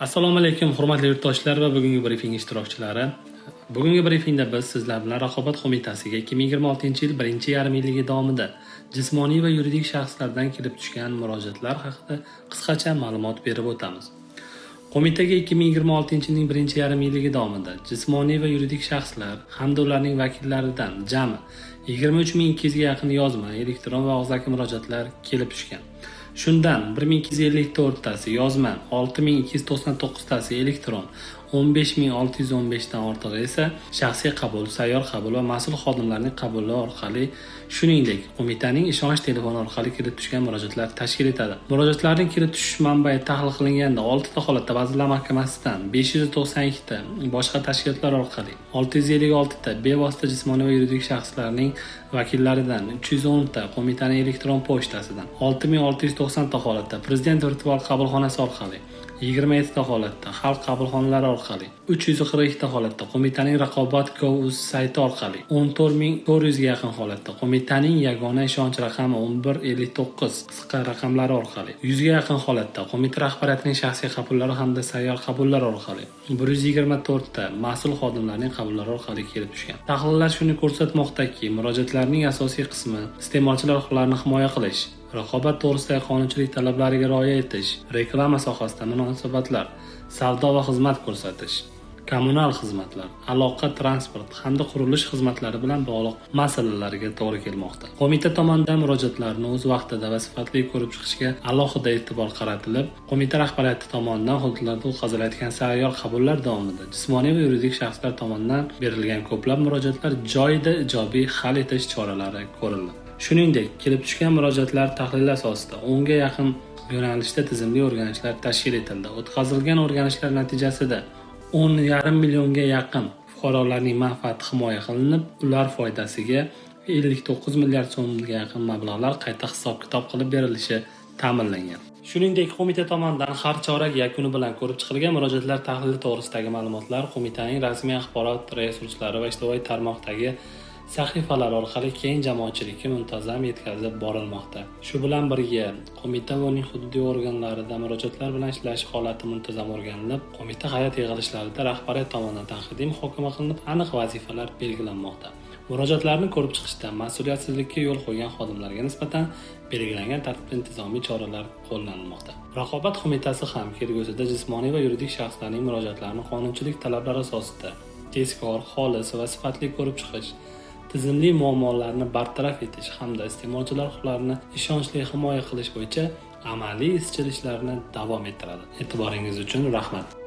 Assalomu alaykum hurmatli yurtdoshlar va bugungi brifing ishtirokchilari. Bugungi brifingda biz sizlar bilan Raqobat qo'mitasiga 2026-yil 1.5 davomida jismoniy va yuridik shaxslardan kelib tushgan murojaatlar haqida qisqacha ma'lumot berib o'tamiz. Qo'mitaga 2026-yilning 1.5 davomida jismoniy va yuridik shaxslar hamda ularning vakillaridan jami 23.200 ga yaqin yozma, elektron va og'zaki murojaatlar kelib tushgan. Shundan 1254 tasi yozma, 6299 tasi elektron, 15615 dan ortig'i esa shaxsiy qabul, sayyor qabul va mas'ul xodimlarning qabuli orqali, shuningdek, qo'mitaning ishonch telefoni orqali kelib tushgan murojaatlar tashkil etadi. Murojaatlarning kelib tushish manbai tahlil qilinganda 6 ta holatda Vazirlar Mahkamasidan, 592 ta boshqa tashkilotlar orqali, 656 ta bevosita jismoniy va yuridik shaxslarning vakillaridan, 310 ta qo'mitaning elektron pochtasidan, 6690 ta holatda Prezident virtual qabulxonasi orqali, 27 ta holatda xalq qabulxonalari orqali, 342 ta holatda qo'mitaning Raqobat.gov.uz sayti orqali, 14400 ga yaqin holatda qo'mitaning yagona ishonch raqami 1159 qisqa raqamlari orqali, 100 ga yaqin holatda qo'mita rahbariyatining shaxsiy qabullari hamda sayyor qabullar orqali, 124 ta mas'ul xodimlarning qabullari orqali kelib tushgan. Tahlillar shuni ko'rsatmoqdaki, murojaatlarning asosiy qismi iste'molchilar huquqlarini himoya qilish, raqobat to'g'risidagi qonunchilik talablariga rioya etish, reklama sohasida munosabatlar, savdo va xizmat ko'rsatish, kommunal xizmatlar, aloqa, transport hamda qurilish xizmatlari bilan bog'liq masalalarga to'g'ri kelmoqda. Qo'mita tomonidan murojaatlarni o'z vaqtida va sifatli ko'rib chiqishga alohida e'tibor qaratilib, qo'mita rahbariyati tomonidan hududlarda o'tkazilayotgan sayyor qabullar davomida jismoniy va yuridik shaxslar tomonidan berilgan ko'plab murojaatlar joyida ijobiy hal etish choralari ko'rildi. Shuningdek, kelib tushgan murojaatlar tahlili asosida 10 ga yaqin yo'nalishda tizimli o'rganishlar tashkil etildi. O'tkazilgan o'rganishlar natijasida 10,5 millionga yaqin fuqarolarning manfaati himoya qilinib, ular foydasiga 59 milliard so'mga yaqin mablag'lar qayta hisob-kitob qilib berilishi ta'minlangan. Shuningdek, qo'mita tomonidan har chorak yakuni bilan ko'rib chiqilgan murojaatlar tahlili to'g'risidagi ma'lumotlar qo'mitaning rasmiy axborot resurslari va ijtimoiy tarmoqdagi sahifalar orqali keng jamoatchilikka muntazam yetkazib borilmoqda. Shu bilan birga, qo'mita va uning hududiy organlarida murojaatlar bilan ishlash holati muntazam o'rganilib, qo'mita hay'at yig'ilishlarida rahbariyat tomonidan tanqidiy muhokama qilinib, aniq vazifalar belgilanmoqda. Murojaatlarni ko'rib chiqishda mas'uliyatsizlikka yo'l qo'ygan xodimlarga nisbatan belgilangan tartib-intizomiy choralar qo'llanilmoqda. Raqobat qo'mitasi ham kelgusida jismoniy va yuridik shaxslarning murojaatlarini qonunchilik talablari asosida tezkor, xolis va sifatli ko'rib chiqish, tizimli muammolarni bartaraf etish hamda iste'molchilar huquqlarini ishonchli himoya qilish bo'yicha amaliy izchil ishlarni davom ettiradi. E'tiboringiz uchun rahmat.